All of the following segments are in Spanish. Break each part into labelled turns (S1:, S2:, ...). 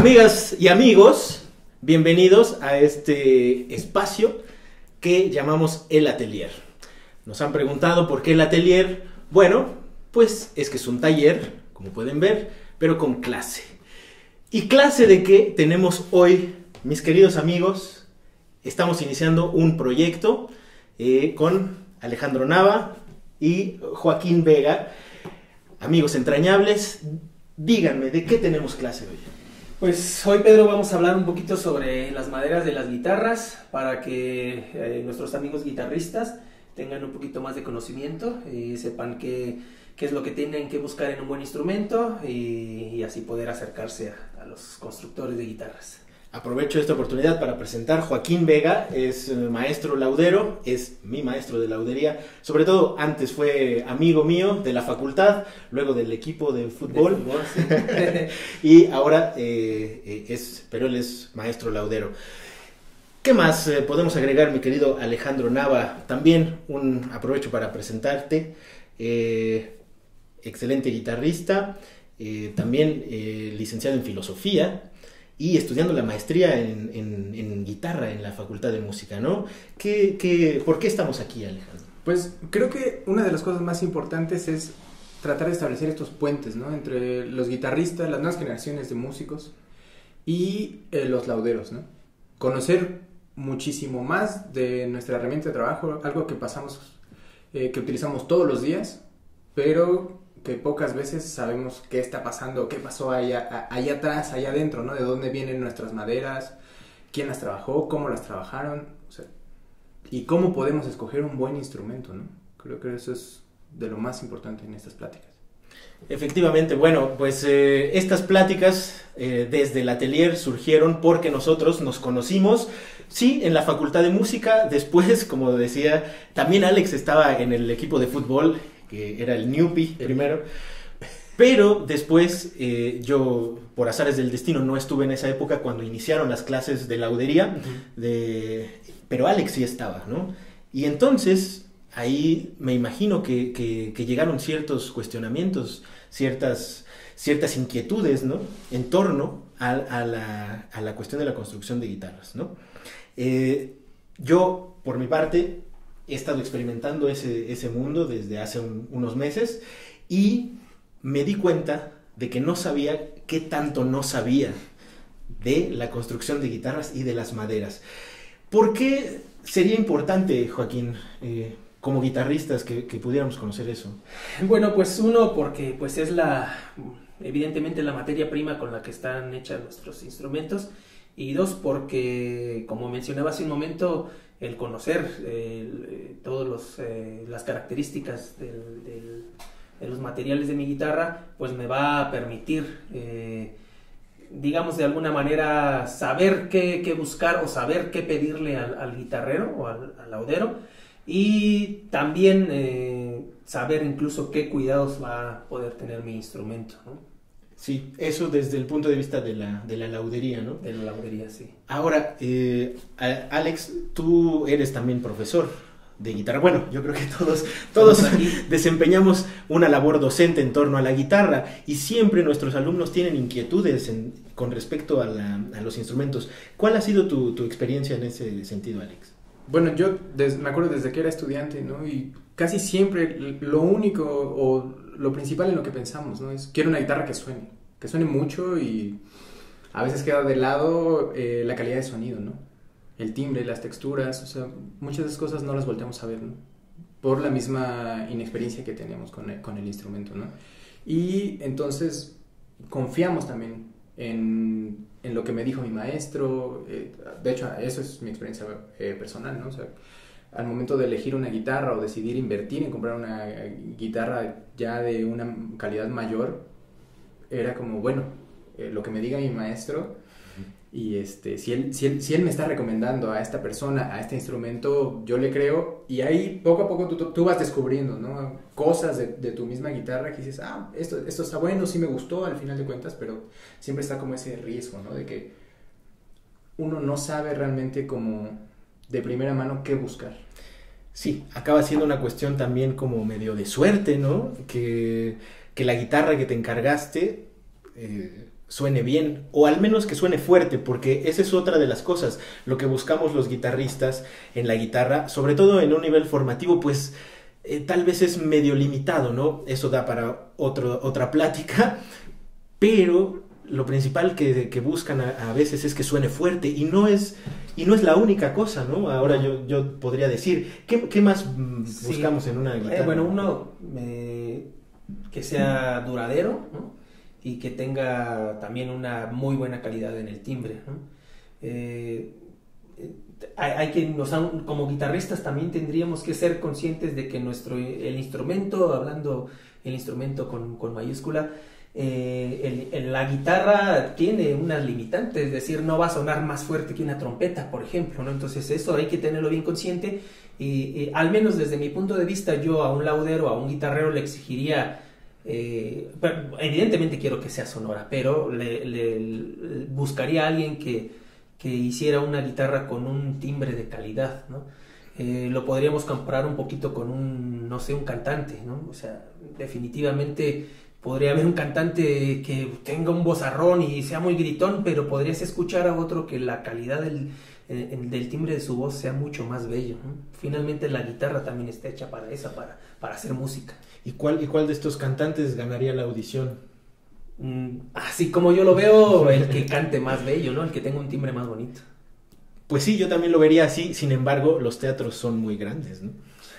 S1: Amigas y amigos, bienvenidos a este espacio que llamamos El Atelier. Nos han preguntado por qué El Atelier. Bueno, pues es que es un taller, como pueden ver, pero con clase. ¿Y clase de qué tenemos hoy, mis queridos amigos? Estamos iniciando un proyecto con Alejandro Nava y Joaquín Vega. Amigos entrañables, díganme, ¿de qué tenemos clase hoy?
S2: Pues hoy, Pedro, vamos a hablar un poquito sobre las maderas de las guitarras para que nuestros amigos guitarristas tengan un poquito más de conocimiento y sepan qué es lo que tienen que buscar en un buen instrumento y así poder acercarse a los constructores de guitarras.
S1: Aprovecho esta oportunidad para presentar Joaquín Vega, es maestro laudero, es mi maestro de laudería, sobre todo antes fue amigo mío de la facultad, luego del equipo de fútbol,
S2: Sí.
S1: y ahora pero él es maestro laudero. ¿Qué más podemos agregar, mi querido Alejandro Nava? También aprovecho para presentarte, excelente guitarrista, también licenciado en filosofía, y estudiando la maestría en guitarra en la Facultad de Música, ¿no? ¿Por qué estamos aquí, Alejandro?
S3: Pues creo que una de las cosas más importantes es tratar de establecer estos puentes, ¿no? Entre los guitarristas, las nuevas generaciones de músicos y los lauderos, ¿no? Conocer muchísimo más de nuestra herramienta de trabajo, algo que que utilizamos todos los días, pero que pocas veces sabemos qué está pasando, qué pasó allá atrás, allá adentro, ¿no? De dónde vienen nuestras maderas, quién las trabajó, cómo las trabajaron, o sea, y cómo podemos escoger un buen instrumento, ¿no? Creo que eso es de lo más importante en estas pláticas.
S1: Efectivamente, bueno, pues estas pláticas desde el atelier surgieron porque nosotros nos conocimos, sí, en la Facultad de Música. Después, como decía, también Alex estaba en el equipo de fútbol, que era el Newpie primero, pero después yo, por azares del destino, no estuve en esa época cuando iniciaron las clases de laudería, pero Alex sí estaba, ¿no? Y entonces ahí me imagino que llegaron ciertos cuestionamientos, ciertas inquietudes, ¿no? En torno a la cuestión de la construcción de guitarras, ¿no? Yo, por mi parte, he estado experimentando ese mundo desde hace unos meses y me di cuenta de que no sabía qué tanto no sabía de la construcción de guitarras y de las maderas. ¿Por qué sería importante, Joaquín, como guitarristas, que pudiéramos conocer eso?
S2: Bueno, pues uno, porque pues es evidentemente la materia prima con la que están hechos nuestros instrumentos, y dos, porque, como mencionaba hace un momento, el conocer todas las características de los materiales de mi guitarra, pues me va a permitir, digamos de alguna manera, saber qué buscar o saber qué pedirle al guitarrero o al laudero, y también saber incluso qué cuidados va a poder tener mi instrumento, ¿no?
S1: Sí, eso desde el punto de vista de la laudería, ¿no?
S2: De la laudería, sí.
S1: Ahora, Alex, tú eres también profesor de guitarra. Bueno, yo creo que todos desempeñamos una labor docente en torno a la guitarra y siempre nuestros alumnos tienen inquietudes con respecto a los instrumentos. ¿Cuál ha sido tu experiencia en ese sentido, Alex?
S3: Bueno, yo me acuerdo desde que era estudiante, ¿no? Y casi siempre lo único o lo principal en lo que pensamos, ¿no? Es quiero una guitarra que suene mucho, y a veces queda de lado la calidad de sonido, ¿no? El timbre, las texturas, o sea, muchas de esas cosas no las volteamos a ver, ¿no? Por la misma inexperiencia que tenemos con el instrumento, ¿no? Y entonces confiamos también en lo que me dijo mi maestro. De hecho, eso es mi experiencia personal, ¿no? O sea, al momento de elegir una guitarra o decidir invertir en comprar una guitarra ya de una calidad mayor, era como, bueno, lo que me diga mi maestro, y si él me está recomendando a esta persona, a este instrumento, yo le creo, y ahí poco a poco tú vas descubriendo, ¿no? Cosas de tu misma guitarra que dices, esto está bueno, sí me gustó al final de cuentas, pero siempre está como ese riesgo, ¿no? De que uno no sabe realmente como de primera mano qué buscar.
S1: Sí, acaba siendo una cuestión también como medio de suerte, ¿no? Que la guitarra que te encargaste suene bien, o al menos que suene fuerte, porque esa es otra de las cosas, lo que buscamos los guitarristas en la guitarra, sobre todo en un nivel formativo, pues tal vez es medio limitado, ¿no? Eso da para otra plática, pero lo principal que buscan a veces es que suene fuerte, y no es la única cosa, ¿no? Ahora yo podría decir, ¿qué más buscamos en una guitarra?
S2: Bueno, uno que sea duradero, ¿no? Y que tenga también una muy buena calidad en el timbre, ¿no? Hay que, como guitarristas también tendríamos que ser conscientes de que el instrumento, hablando el instrumento con mayúscula, la guitarra tiene unas limitantes, es decir, no va a sonar más fuerte que una trompeta, por ejemplo, ¿no? Entonces eso hay que tenerlo bien consciente, y al menos desde mi punto de vista, yo a un laudero, a un guitarrero le exigiría, evidentemente quiero que sea sonora, pero le buscaría a alguien que hiciera una guitarra con un timbre de calidad, ¿no? Lo podríamos comparar un poquito con un cantante, ¿no? O sea, definitivamente podría haber un cantante que tenga un vozarrón y sea muy gritón, pero podrías escuchar a otro que la calidad del timbre de su voz sea mucho más bello, ¿no? Finalmente la guitarra también está hecha para eso, para hacer música.
S1: ¿Y cuál de estos cantantes ganaría la audición?
S2: Así como yo lo veo, el que cante más bello, ¿no? El que tenga un timbre más bonito.
S1: Pues sí, yo también lo vería así, sin embargo, los teatros son muy grandes, ¿no?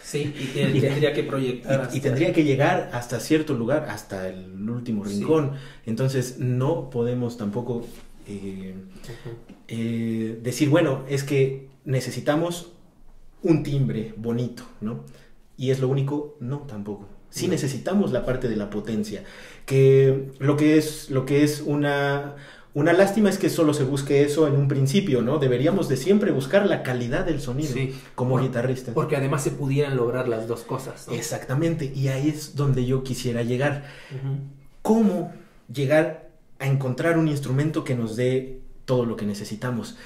S2: Sí, y tendría que proyectar.
S1: Y tendría que llegar hasta cierto lugar, hasta el último rincón. Sí. Entonces, no podemos tampoco decir, bueno, es que necesitamos un timbre bonito, ¿no? Y es lo único, no, tampoco. Sí necesitamos la parte de la potencia, que lo que es una lástima es que solo se busque eso en un principio, ¿no? Deberíamos de siempre buscar la calidad del sonido, sí, como guitarristas.
S2: Porque además se pudieran lograr las dos cosas, ¿no?
S1: Exactamente, y ahí es donde yo quisiera llegar. ¿Cómo llegar a encontrar un instrumento que nos dé todo lo que necesitamos?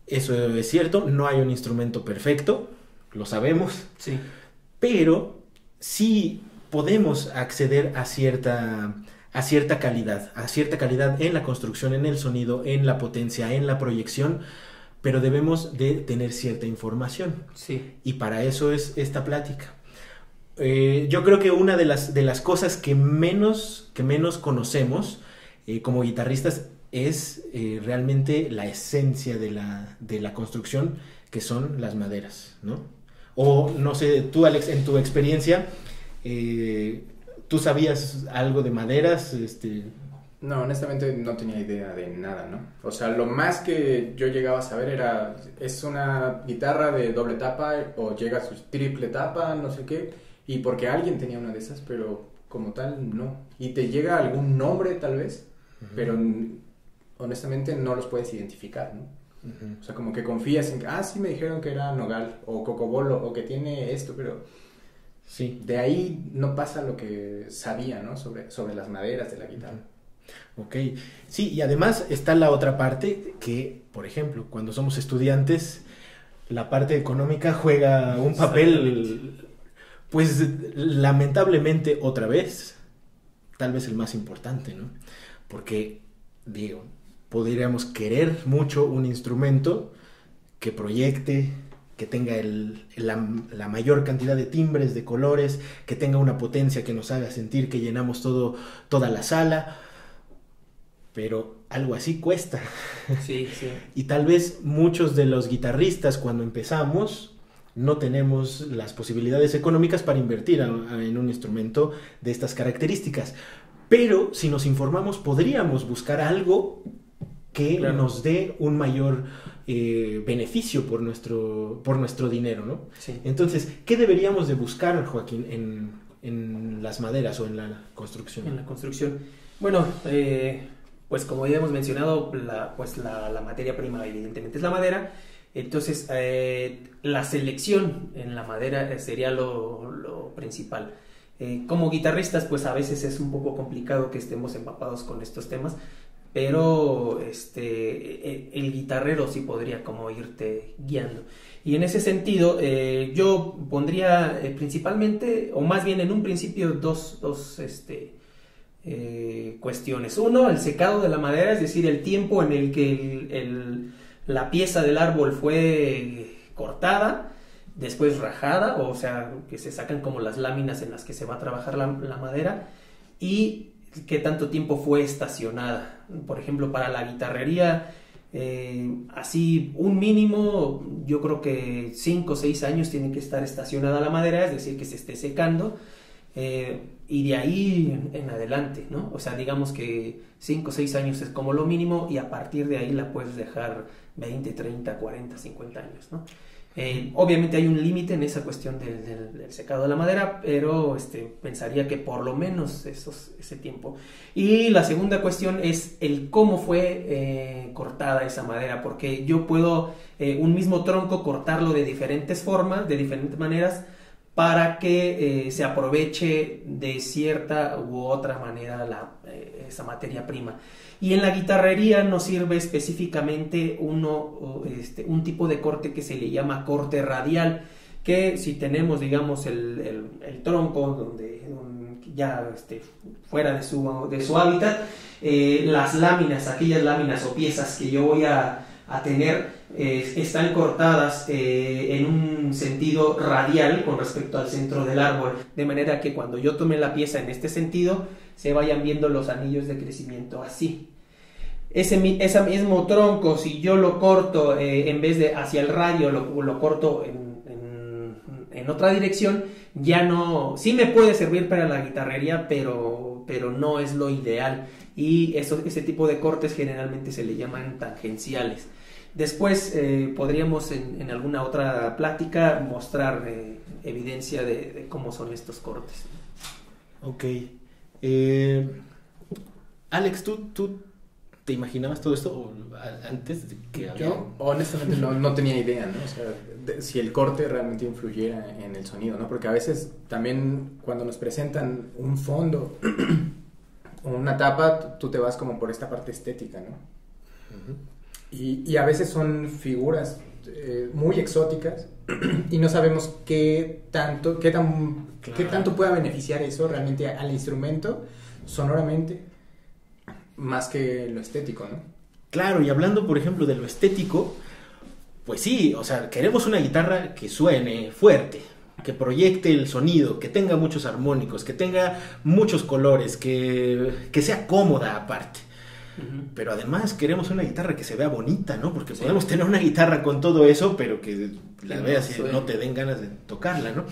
S1: Eso es cierto, no hay un instrumento perfecto, lo sabemos,
S2: sí,
S1: pero sí podemos acceder a cierta calidad en la construcción, en el sonido, en la potencia, en la proyección, pero debemos de tener cierta información.
S2: Sí.
S1: Y para eso es esta plática. Yo creo que una de las cosas que menos conocemos como guitarristas es realmente la esencia de la construcción, que son las maderas, ¿no? O no sé, tú, Alex, en tu experiencia, ¿tú sabías algo de maderas?
S3: No, honestamente no tenía idea de nada, ¿no? O sea, lo más que yo llegaba a saber es una guitarra de doble tapa o llega a su triple tapa, no sé qué, y porque alguien tenía una de esas, pero como tal, no. Y te llega algún nombre tal vez, pero honestamente no los puedes identificar, ¿no? O sea, como que confías en que, sí me dijeron que era nogal o cocobolo o que tiene esto, pero
S1: sí,
S3: de ahí no pasa lo que sabía, ¿no? Sobre las maderas de la guitarra.
S1: Ok, sí, y además está la otra parte que, por ejemplo, cuando somos estudiantes, la parte económica juega un papel, pues lamentablemente otra vez, tal vez el más importante, ¿no? Porque, digo, podríamos querer mucho un instrumento que proyecte, que tenga la mayor cantidad de timbres, de colores, que tenga una potencia que nos haga sentir que llenamos toda la sala, pero algo así cuesta.
S2: Sí, sí.
S1: Y tal vez muchos de los guitarristas cuando empezamos no tenemos las posibilidades económicas para invertir en un instrumento de estas características, pero si nos informamos podríamos buscar algo que nos dé un mayor beneficio por nuestro dinero, ¿no?
S2: Sí.
S1: Entonces, ¿qué deberíamos de buscar, Joaquín, en las maderas o en la construcción?
S2: En la construcción. Bueno, pues como ya hemos mencionado, la materia prima evidentemente es la madera. Entonces, la selección en la madera sería lo principal. Como guitarristas, pues a veces es un poco complicado que estemos empapados con estos temas, pero el guitarrero sí podría como irte guiando. Y en ese sentido, yo pondría principalmente, o más bien en un principio, dos cuestiones. Uno, el secado de la madera, es decir, el tiempo en el que la pieza del árbol fue cortada, después rajada, o sea, que se sacan como las láminas en las que se va a trabajar la madera, y qué tanto tiempo fue estacionada. Por ejemplo, para la guitarrería, así un mínimo, yo creo que 5 o 6 años tiene que estar estacionada la madera, es decir, que se esté secando, y de ahí en adelante, ¿no? O sea, digamos que 5 o 6 años es como lo mínimo, y a partir de ahí la puedes dejar 20, 30, 40, 50 años, ¿no? Obviamente hay un límite en esa cuestión del secado de la madera, pero pensaría que por lo menos ese tiempo. Y la segunda cuestión es el cómo fue cortada esa madera, porque yo puedo un mismo tronco cortarlo de diferentes formas, de diferentes maneras, para que se aproveche de cierta u otra manera esa materia prima. Y en la guitarrería nos sirve específicamente un tipo de corte que se le llama corte radial, que si tenemos, digamos, el tronco donde ya fuera de su hábitat, las láminas, aquellas láminas o piezas que yo voy a tener, están cortadas en un sentido radial con respecto al centro del árbol, de manera que cuando yo tome la pieza en este sentido, se vayan viendo los anillos de crecimiento así. Ese mismo tronco, si yo lo corto en vez de hacia el radio, lo corto en otra dirección, ya no, sí me puede servir para la guitarrería, pero no es lo ideal, y ese tipo de cortes generalmente se le llaman tangenciales. Después podríamos en alguna otra plática mostrar evidencia de cómo son estos cortes.
S1: Ok. Alex, ¿tú te imaginabas todo esto antes de que había?
S3: Yo honestamente no tenía idea, ¿no? O sea, si el corte realmente influyera en el sonido, ¿no? Porque a veces también cuando nos presentan un fondo o una tapa, tú te vas como por esta parte estética, ¿no? Uh-huh. Y a veces son figuras muy exóticas y no sabemos qué tanto pueda beneficiar eso realmente al instrumento sonoramente, más que lo estético, ¿no?
S1: Claro, y hablando, por ejemplo, de lo estético, pues sí, o sea, queremos una guitarra que suene fuerte, que proyecte el sonido, que tenga muchos armónicos, que tenga muchos colores, que sea cómoda aparte. Uh-huh. Pero además queremos una guitarra que se vea bonita, ¿no? Porque sí, podemos tener una guitarra con todo eso, pero que la veas y no te den ganas de tocarla, ¿no?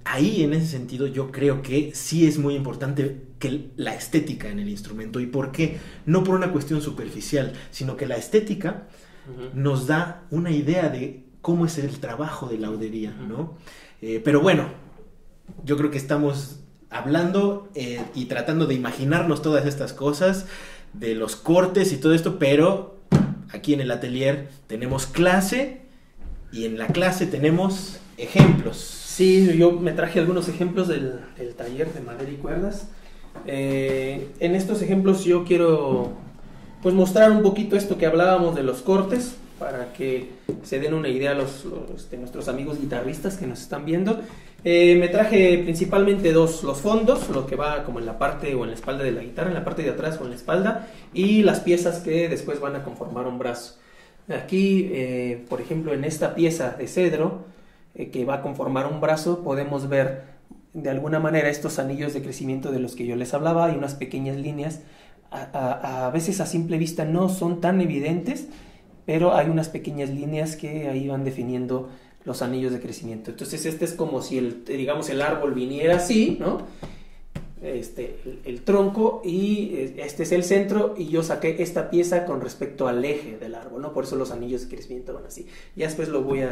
S1: Ahí, en ese sentido, yo creo que sí es muy importante que la estética en el instrumento. ¿Y por qué? No por una cuestión superficial, sino que la estética uh-huh. nos da una idea de cómo es el trabajo de laudería, ¿no? Pero bueno, yo creo que estamos hablando y tratando de imaginarnos todas estas cosas, de los cortes y todo esto, pero aquí en el atelier tenemos clase, y en la clase tenemos ejemplos.
S2: Sí, yo me traje algunos ejemplos del taller de madera y cuerdas. En estos ejemplos yo quiero pues mostrar un poquito esto que hablábamos de los cortes, para que se den una idea nuestros amigos guitarristas que nos están viendo. Me traje principalmente los fondos, lo que va como en la parte o en la espalda de la guitarra, en la parte de atrás o en la espalda, y las piezas que después van a conformar un brazo. Aquí, por ejemplo, en esta pieza de cedro, que va a conformar un brazo, podemos ver de alguna manera estos anillos de crecimiento de los que yo les hablaba, y unas pequeñas líneas. A veces a simple vista no son tan evidentes, pero hay unas pequeñas líneas que ahí van definiendo los anillos de crecimiento. Entonces este es como si el árbol viniera así, ¿no? El tronco, y este es el centro, y yo saqué esta pieza con respecto al eje del árbol, ¿no? Por eso los anillos de crecimiento van así. Ya después lo voy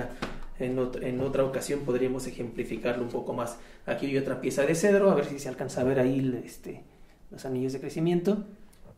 S2: en otra ocasión podríamos ejemplificarlo un poco más. Aquí hay otra pieza de cedro, a ver si se alcanza a ver ahí los anillos de crecimiento,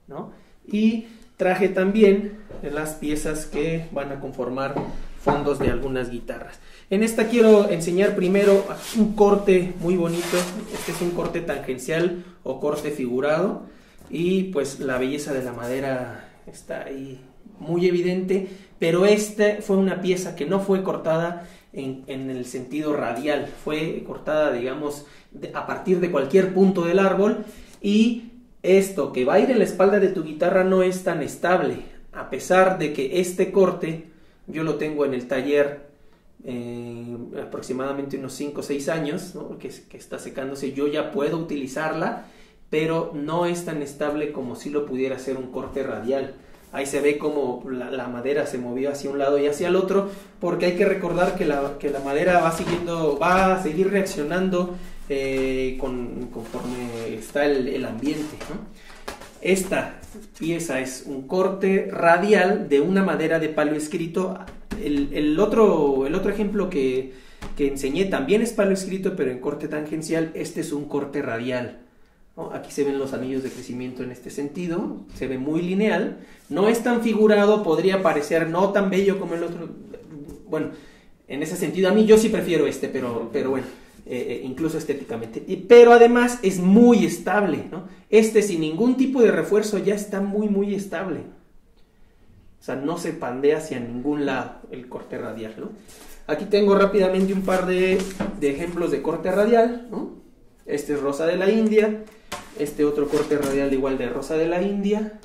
S2: ¿no? Y traje también las piezas que van a conformar fondos de algunas guitarras. En esta quiero enseñar primero un corte muy bonito. Este es un corte tangencial o corte figurado, y pues la belleza de la madera está ahí muy evidente, pero esta fue una pieza que no fue cortada en el sentido radial, fue cortada, digamos, a partir de cualquier punto del árbol, y esto que va a ir en la espalda de tu guitarra no es tan estable, a pesar de que este corte yo lo tengo en el taller aproximadamente unos 5 o 6 años, ¿no? que está secándose, yo ya puedo utilizarla, pero no es tan estable como si lo pudiera hacer un corte radial. Ahí se ve como la madera se movió hacia un lado y hacia el otro, porque hay que recordar que la madera va a seguir reaccionando conforme está el ambiente, ¿no? Esta pieza es un corte radial de una madera de palo escrito. El otro ejemplo que enseñé también es palo escrito, pero en corte tangencial. Este es un corte radial, ¿no? Aquí se ven los anillos de crecimiento en este sentido, se ve muy lineal, no es tan figurado, podría parecer no tan bello como el otro. Bueno, en ese sentido a mí yo sí prefiero este, pero bueno, incluso estéticamente, pero además es muy estable, ¿no? Este sin ningún tipo de refuerzo ya está muy estable, o sea, no se pandea hacia ningún lado el corte radial, ¿no? Aquí tengo rápidamente un par de ejemplos de corte radial, ¿no? Este es rosa de la India, este otro corte radial igual de rosa de la India,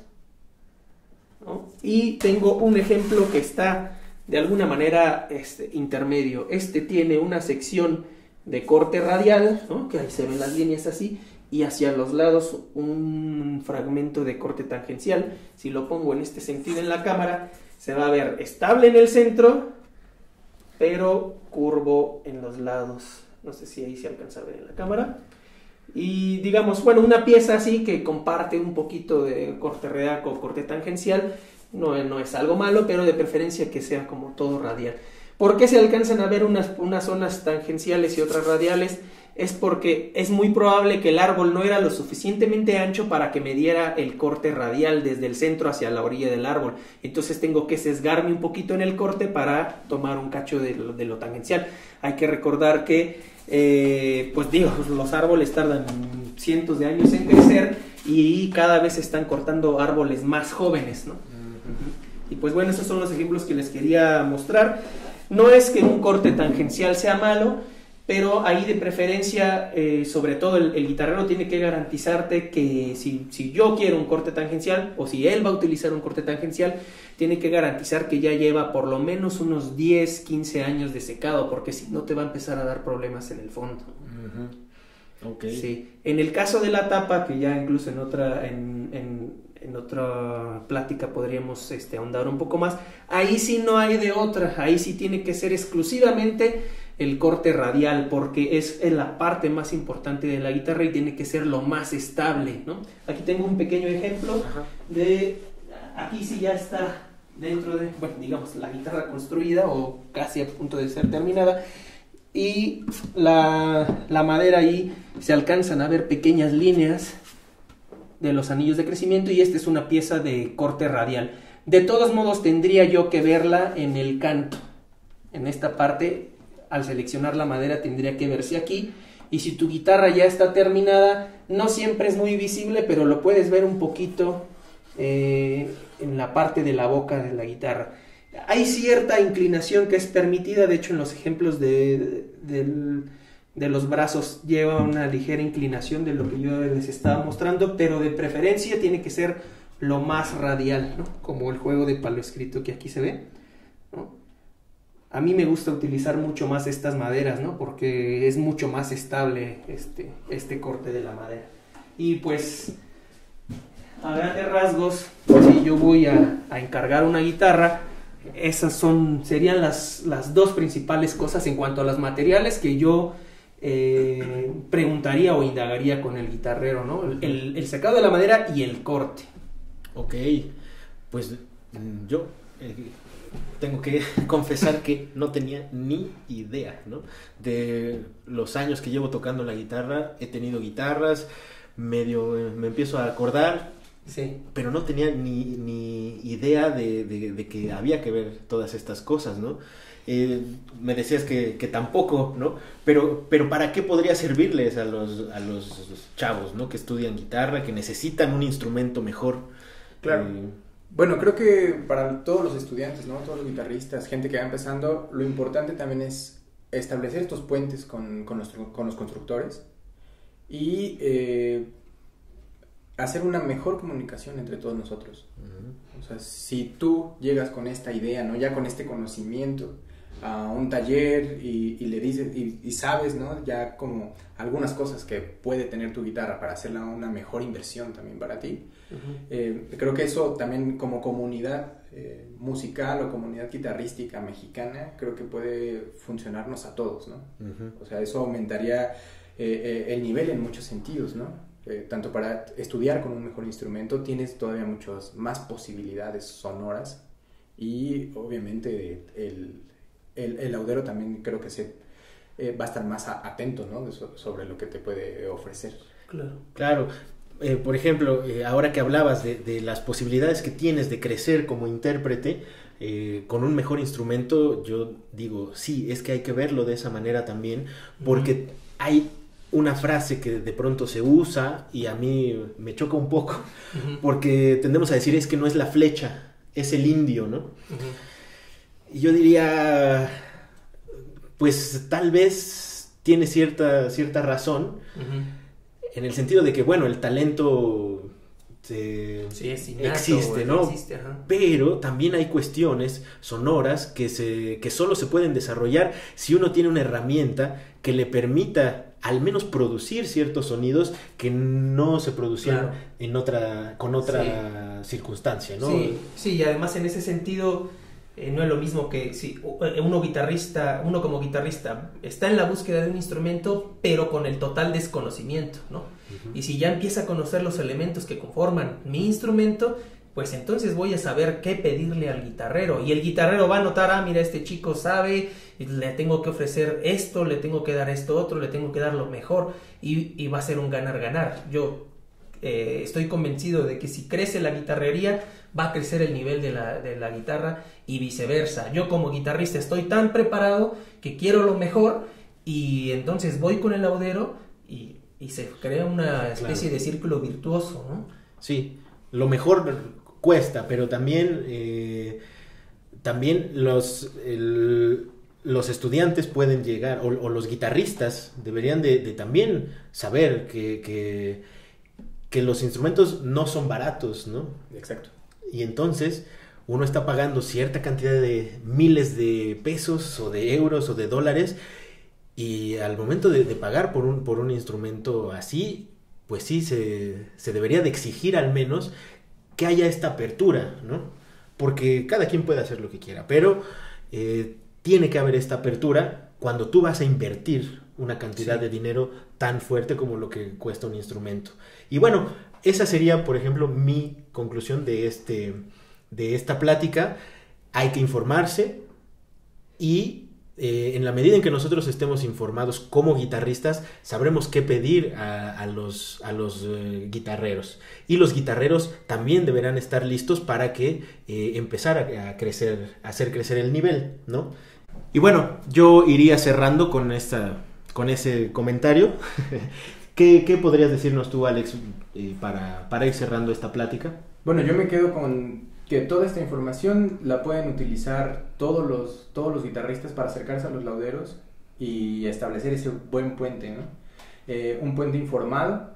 S2: ¿no? Y tengo un ejemplo que está de alguna manera intermedio. Este tiene una sección de corte radial, ¿no? Que ahí se ven las líneas así, y hacia los lados un fragmento de corte tangencial. Si lo pongo en este sentido en la cámara, se va a ver estable en el centro, pero curvo en los lados. No sé si ahí se alcanza a ver en la cámara. Y digamos, bueno, una pieza así que comparte un poquito de corte radial o corte tangencial, no es algo malo, pero de preferencia que sea como todo radial. ¿Por qué se alcanzan a ver unas zonas tangenciales y otras radiales? Es porque es muy probable que el árbol no era lo suficientemente ancho para que me diera el corte radial desde el centro hacia la orilla del árbol. Entonces tengo que sesgarme un poquito en el corte para tomar un cacho de lo tangencial. Hay que recordar que los árboles tardan cientos de años en crecer y cada vez se están cortando árboles más jóvenes, ¿no? Y pues bueno, esos son los ejemplos que les quería mostrar. No es que un corte tangencial sea malo, pero ahí de preferencia, sobre todo el guitarrero tiene que garantizarte que si yo quiero un corte tangencial, o si él va a utilizar un corte tangencial, tiene que garantizar que ya lleva por lo menos unos 10, 15 años de secado, porque si no te va a empezar a dar problemas en el fondo.
S1: Okay.
S2: Sí. En el caso de la tapa, que ya incluso en otra plática podríamos ahondar un poco más, ahí sí no hay de otra, ahí sí tiene que ser exclusivamente el corte radial, porque es la parte más importante de la guitarra y tiene que ser lo más estable, ¿no? Aquí tengo un pequeño ejemplo aquí sí ya está dentro de, bueno, digamos, la guitarra construida o casi a punto de ser terminada, y la madera ahí se alcanzan a ver pequeñas líneas de los anillos de crecimiento, y esta es una pieza de corte radial. De todos modos tendría yo que verla en el canto, en esta parte. Al seleccionar la madera tendría que verse aquí, y si tu guitarra ya está terminada, no siempre es muy visible, pero lo puedes ver un poquito en la parte de la boca de la guitarra. Hay cierta inclinación que es permitida, de hecho en los ejemplos de los brazos lleva una ligera inclinación de lo que yo les estaba mostrando, pero de preferencia tiene que ser lo más radial, ¿no? Como el juego de palo escrito que aquí se ve, ¿no? A mí me gusta utilizar mucho más estas maderas, ¿no? Porque es mucho más estable este corte de la madera. Y pues, a grandes rasgos, si yo voy a encargar una guitarra, esas serían las dos principales cosas en cuanto a los materiales que yo preguntaría o indagaría con el guitarrero, ¿no? El secado de la madera y el corte.
S1: Ok, pues yo tengo que confesar que no tenía ni idea, ¿no? De los años que llevo tocando la guitarra. He tenido guitarras, medio me empiezo a acordar,
S2: sí, pero
S1: no tenía ni idea de que había que ver todas estas cosas, ¿no? Me decías que tampoco, ¿no? Pero ¿para qué podría servirles a los chavos, ¿no? Que estudian guitarra, que necesitan un instrumento mejor.
S3: Claro. Bueno, creo que para todos los estudiantes, ¿no? Todos los guitarristas, gente que va empezando, lo importante también es establecer estos puentes con los constructores y hacer una mejor comunicación entre todos nosotros. O sea, si tú llegas con esta idea, ¿no? Ya con este conocimiento a un taller y le dices y sabes, ¿no? Ya como algunas cosas que puede tener tu guitarra para hacerla una mejor inversión también para ti. Creo que eso también como comunidad musical o comunidad guitarrística mexicana creo que puede funcionarnos a todos, ¿no? O sea, eso aumentaría el nivel en muchos sentidos, ¿no? Tanto para estudiar con un mejor instrumento tienes todavía muchas más posibilidades sonoras y obviamente el laudero también creo que va a estar más atento, ¿no? Sobre lo que te puede ofrecer.
S1: Claro. Por ejemplo, ahora que hablabas de las posibilidades que tienes de crecer como intérprete con un mejor instrumento, yo digo, sí, es que hay que verlo de esa manera también, porque hay una frase que de pronto se usa y a mí me choca un poco, porque tendemos a decir es que no es la flecha, es el indio, ¿no? Y yo diría, pues tal vez tiene cierta razón, en el sentido de que, bueno, el talento
S2: es innato,
S1: existe, ¿no?
S2: Existe,
S1: pero también hay cuestiones sonoras que solo se pueden desarrollar si uno tiene una herramienta que le permita al menos producir ciertos sonidos que no se producían con otra circunstancia, ¿no?
S2: Sí, y además en ese sentido no es lo mismo que si uno como guitarrista está en la búsqueda de un instrumento pero con el total desconocimiento, ¿no? Y si ya empieza a conocer los elementos que conforman mi instrumento, pues entonces voy a saber qué pedirle al guitarrero, y el guitarrero va a notar, mira, este chico sabe, le tengo que ofrecer esto, le tengo que dar esto otro, le tengo que dar lo mejor, y va a ser un ganar-ganar. Yo estoy convencido de que si crece la guitarrería, va a crecer el nivel de la guitarra y viceversa. Yo como guitarrista estoy tan preparado que quiero lo mejor, y entonces voy con el laudero y se crea una especie de círculo virtuoso, ¿no?
S1: Sí, lo mejor cuesta, pero también los estudiantes pueden llegar, o los guitarristas deberían de también saber que los instrumentos no son baratos, ¿no?
S3: Exacto.
S1: Y entonces uno está pagando cierta cantidad de miles de pesos o de euros o de dólares, y al momento de pagar por un instrumento así, pues sí se debería de exigir al menos que haya esta apertura, ¿no? Porque cada quien puede hacer lo que quiera, pero tiene que haber esta apertura cuando tú vas a invertir una cantidad de dinero tan fuerte como lo que cuesta un instrumento. Y bueno, esa sería, por ejemplo, mi conclusión de esta plática. Hay que informarse y en la medida en que nosotros estemos informados como guitarristas, sabremos qué pedir a los guitarreros. Y los guitarreros también deberán estar listos para que empezar a hacer crecer el nivel, ¿no? Y bueno, yo iría cerrando con ese comentario. ¿Qué podrías decirnos tú, Alex, para ir cerrando esta plática?
S3: Bueno, yo me quedo con que toda esta información la pueden utilizar todos los guitarristas para acercarse a los lauderos y establecer ese buen puente, ¿no? Un puente informado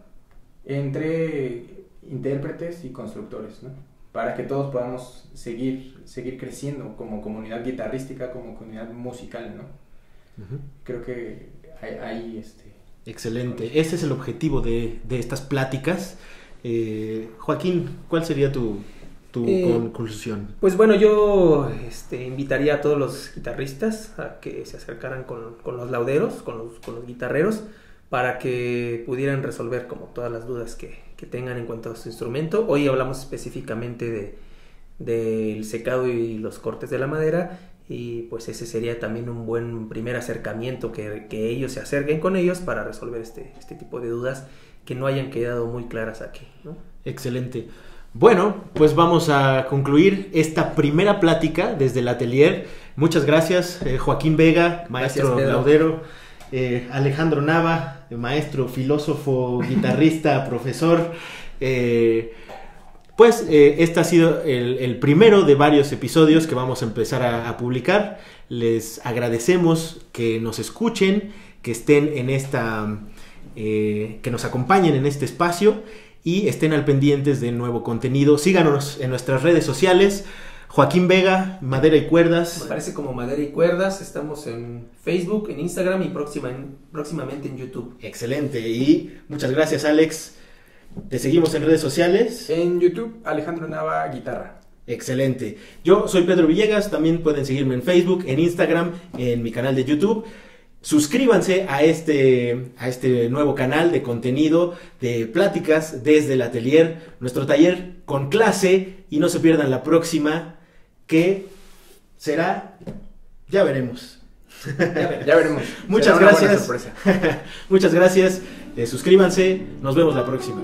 S3: entre intérpretes y constructores, ¿no? Para que todos podamos seguir creciendo como comunidad guitarrística, como comunidad musical, ¿no? Creo que hay
S1: Excelente, ese es el objetivo de estas pláticas. Joaquín, ¿cuál sería tu conclusión?
S2: Pues bueno, yo invitaría a todos los guitarristas a que se acercaran con los lauderos, con los guitarreros, para que pudieran resolver como todas las dudas que tengan en cuanto a su instrumento. Hoy hablamos específicamente del secado y los cortes de la madera, y pues ese sería también un buen primer acercamiento, que ellos se acerquen con ellos para resolver este tipo de dudas que no hayan quedado muy claras aquí, ¿no?
S1: Excelente. Bueno, pues vamos a concluir esta primera plática desde el atelier. Muchas gracias, Joaquín Vega, maestro laudero, Alejandro Nava, maestro, filósofo, guitarrista, profesor. pues este ha sido el primero de varios episodios que vamos a empezar a publicar. Les agradecemos que nos escuchen, que estén en que nos acompañen en este espacio y estén al pendientes de nuevo contenido. Síganos en nuestras redes sociales. Joaquín Vega, Madera y Cuerdas.
S2: Me parece como Madera y Cuerdas. Estamos en Facebook, en Instagram y próximamente en YouTube.
S1: Excelente. Y muchas gracias, Alex. Te seguimos en redes sociales.
S3: En YouTube, Alejandro Nava, guitarra.
S1: Excelente. Yo soy Pedro Villegas. También pueden seguirme en Facebook, en Instagram, en mi canal de YouTube. Suscríbanse a este nuevo canal de contenido, de pláticas desde el atelier, nuestro taller con clase, y no se pierdan la próxima, que será, ya veremos.
S3: Ya veremos.
S1: Muchas
S3: Será una
S1: gracias.
S3: buena sorpresa.
S1: Muchas gracias. Suscríbanse. Nos vemos la próxima.